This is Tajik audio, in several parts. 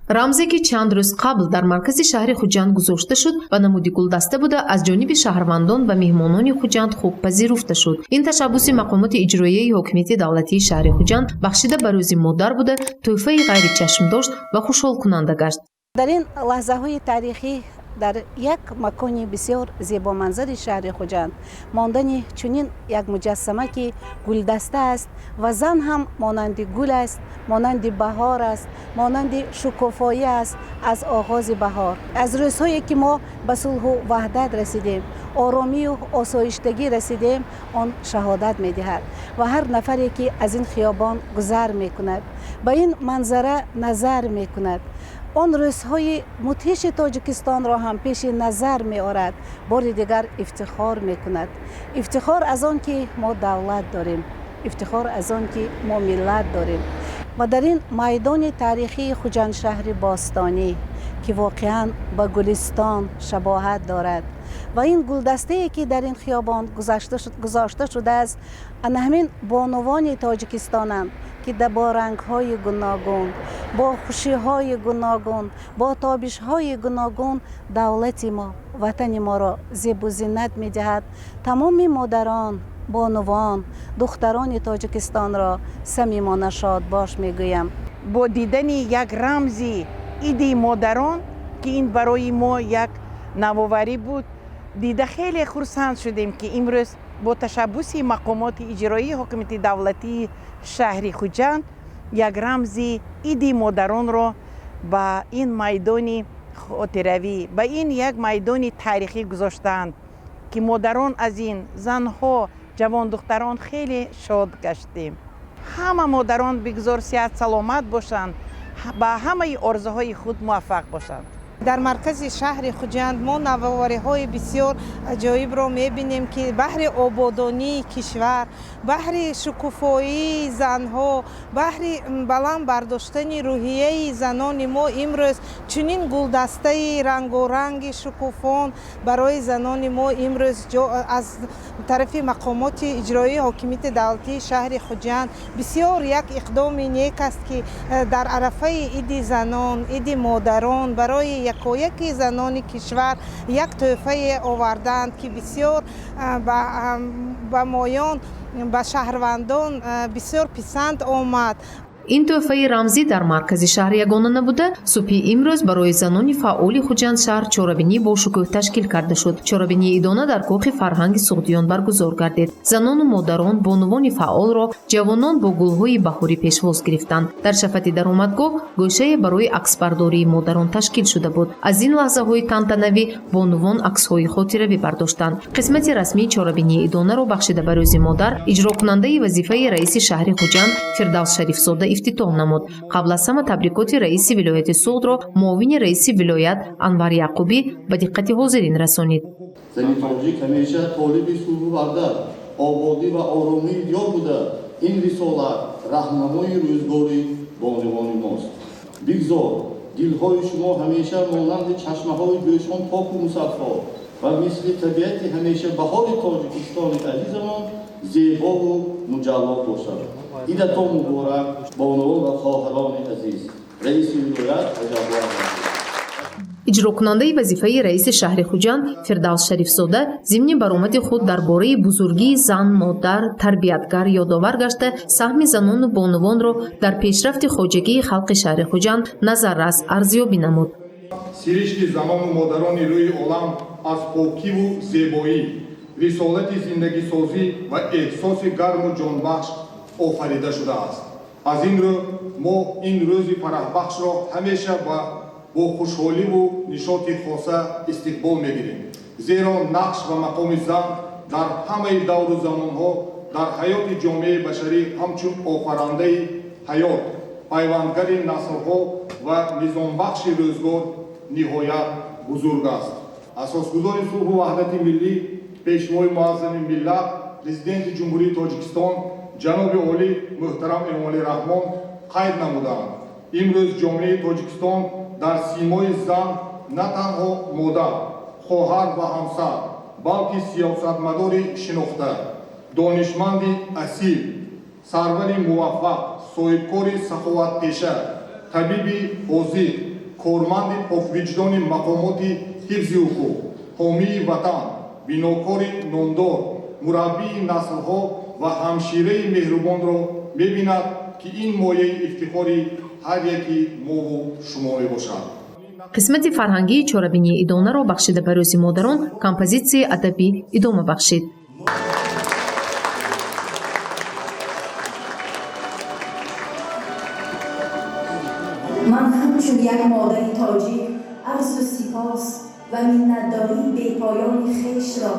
рамзе ки чанд рӯз қабл дар маркази шаҳри Хуҷанд гузошта шуд ва намуди гулдаста буда аз ҷониби шаҳрвандон ва меҳмонони Хуҷанд хуб пазируфта шуд. Ин ташаббуси мақомоти иҷроияи ҳокимияти давлатии шаҳри Хуҷанд бахшида ба Рӯзи Модар буда тӯҳфаи ғайри чашмдошт ва хушҳолкунанда гашт. дар ин лаҳзаҳои тарихӣ дар як макони бисёр зебоманзари шаҳри Хуҷанд мондани чунин як муҷассама ки гулдаста аст ва зан ҳам монанди гул аст, монанди баҳор аст, монанди шукуфоӣ аст аз оғози баҳор. Аз рӯзҳое ки мо ба сулҳу ваҳдат расидем, оромию осоиштагӣ расидем, он шаҳодат медиҳад ва ҳар нафаре ки аз ин хиёбон гузар мекунад, ба ин манзара назар мекунад, он рӯзҳои мудҳиши Тоҷикистонро ҳам пеши назар меорад, бори дигар ифтихор мекунад. Ифтихор аз он ки мо давлат дорем, ифтихор аз он ки мо миллат дорем. ва дар ин майдони тарихии хуҷандшаҳри бостонӣ ки воқеан ба гулистон шабоҳат дорад ва ин гулдастае ки дар ин хиёбон гузошта шудааст ана ҳамин бонувони Тоҷикистонанд ки бо рангҳои гуногун, бо хушиҳои гуногун, бо тобишҳои гуногун давлати мо, ватани моро зебу зиннат медиҳад. Тамоми модарон, бонувон, духтарони Тоҷикистонро самимона шодбош мегӯям. бо дидани як рамзи иди модарон ки ин барои мо як навоварӣ буд, дида хеле хурсанд шудем ки имрӯз бо ташаббуси мақомоти иҷроии ҳокимияти давлатии шаҳри Хуҷанд як рамзи иди модаронро ба ин майдони хотиравӣ, ба ин як майдони таърихӣ гузоштаанд ки модарон аз ин занҳо, ҷавондухтарон хеле шод гаштем. ҳама модарон бигзор сиҳат саломат бошанд, ба ҳамаи орзуҳои худ муваффақ бошанд. дар маркази шаҳри Хуҷанд мо навовариҳои бисёр аҷоибро мебинем ки баҳри ободонии кишвар, баҳри шукуфоии занҳо, баҳри баланд бардоштани рӯҳияи занони мо имрӯз чунин гулдастаи рангоранги шукуфон барои занони мо имрӯз аз тарафи мақомоти иҷроии ҳокимияти давлатии шаҳри Хуҷанд бисёр як иқдоми нек аст ки дар арафаи иди занон, иди модарон барои якояки занони кишвар як тӯҳфае оварданд ки бисёр ба моён, ба шаҳрвандон бисёр писанд омад. ин тӯҳфаи рамзӣ дар маркази шаҳр ягона набуда, субҳи имрӯз барои занони фаъоли Хуҷанд шаҳр чорабинии бошукӯҳ ташкил карда шуд. Чорабинии идона дар Кохи Фарҳанги Суғдиён баргузор гардид. Занону модарон бонувони фаъолро ҷавонон бо гулҳои баҳорӣ пешвоз гирифтанд. дар шафати даромадгоҳ гӯшае барои аксбардории модарон ташкил шуда буд. аз ин лаҳзаҳои тантанавӣ бонувон аксҳои хотиравӣ бардоштанд. қисмати расмии чорабинии идонаро бахшида ба Рӯзи Модар иҷрокунандаи вазифаи раиси шаҳри Хуҷанд Фирдавс Шарифзода ифтитоҳ намуд. қабл аз ҳама табрикоти раиси вилояти Суғдро муовини раиси вилоят Анвар Яъқубӣ ба диққати ҳозирин расонид. Зани тоҷик ҳамеша толиби сулҳу ваҳдат, ободӣ ва оромии диёр буда, ин рисолат раҳнамои рӯзгори бонувони мост. бигзор дилҳои шумо ҳамеша монанди чашмаҳои ҷӯшон поку мусаффо ва мисли табиати ҳамешабаҳори Тоҷикистони азизамон зебову муҷалло бошад. идатон муборак бонувон ва хоҳарони азиз. раиси вилоят ҳаҷабоҳ. иҷрокунандаи вазифаи раиси шаҳри Хуҷанд Фирдавс Шарифзода зимни баромади худ дар бораи бузургии зан, модар, тарбиятгар ёдовар гашта саҳми занону бонувонро дар пешрафти хоҷагии халқи шаҳри Хуҷанд назаррас арзёбӣ намуд. сиришки занону модарони рӯи олам аз покиву зебоӣ, рисолати зиндагисозӣ ва эҳсоси гарму ҷонбахш офарида шудааст. аз ин рӯ мо ин рӯзи фараҳбахшро ҳамеша бо хушҳоливу нишоти хоса истиқбол мегирем, зеро нақш ва мақоми зан дар ҳамаи давру замонҳо дар ҳаёти ҷомеаи башарӣ ҳамчун офарандаи ҳаёт, пайвандгари наслҳо ва низомбахши рӯзгор ниҳоят бузург аст. асосгузори сулҳу ваҳдати миллӣ, пешвои муаззами миллат, президенти ҷумҳурии Тоҷикистон ҷаноби олӣ муҳтарам Эмомалӣ Раҳмон қайд намуданд. имрӯз ҷомеаи Тоҷикистон дар симои зан на танҳо модар, хоҳар ва ҳамсар, балки сиёсатмадори шинохта, донишманди асил, сарвари муваффақ, соҳибкори саховатпеша, табиби ҳозир корманди поквиҷдони мақомоти ҳифзи ҳуқуқ, ҳомии ватан, бинокори номдор, мураббии наслҳо ва ҳамшираи меҳрубонро мебинад, ки ин мояи ифтихори ҳар яки мову шумо мебошад. қисмати фарҳангии чорабинии идонаро бахшида ба Рӯзи Модарон композитсияи адабӣ идома бахшид. من همچون یک مادر تاجیک عرض و سپاس و منتداری بی‌پایان خویش را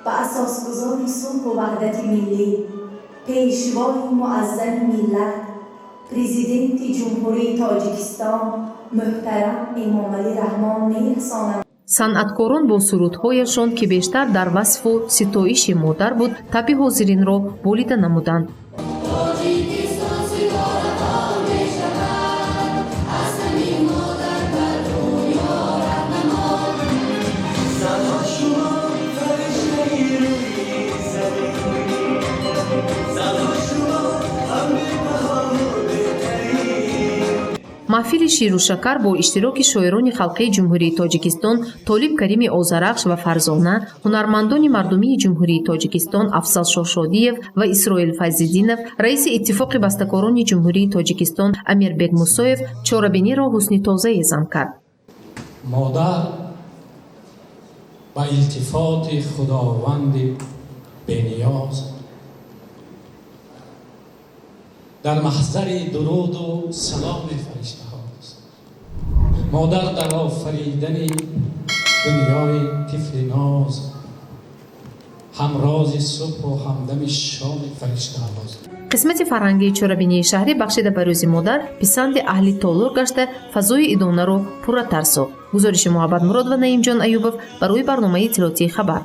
به اساسگذار صلح و وحدت ملی، پیشوای معظم ملت، پرزیدنت جمهوری تاجیکستان محترم امامعلی رحمان می‌رسانم. санъаткорон бо сурудҳояшон ки бештар дар васфу ситоиши модар буд, таби ҳозиринро болида намуданд. маҳфили ширу шакар бо иштироки шоирони халқии ҷумҳурии тоҷикистон Толиб Карими Озарахш ва Фарзона, ҳунармандони мардумии ҷумҳурии тоҷикистон Афзал Шошодиев ва Исроил Файзиддинов, раиси иттифоқи бастакорони ҷумҳурии тоҷикистон Амирбек Мусоев чорабиниро ҳусни тозае зам кард. модар ба илтифоти худованди бениёз در محضر درود و سلام فرشته هاست. مادر در آفریدن دنیای طفل ناز همراز صبح و همدم شام فرشته هاست. қисмати фарҳангии чорабинии шаҳрӣ бахшида ба Рӯзи Модар писанди аҳли толор гашта фазои идонаро пурратар сохт. гузориши Муҳаббат Мурод ва Наимҷон Аюбов барои барномаи иттилоотии хабар.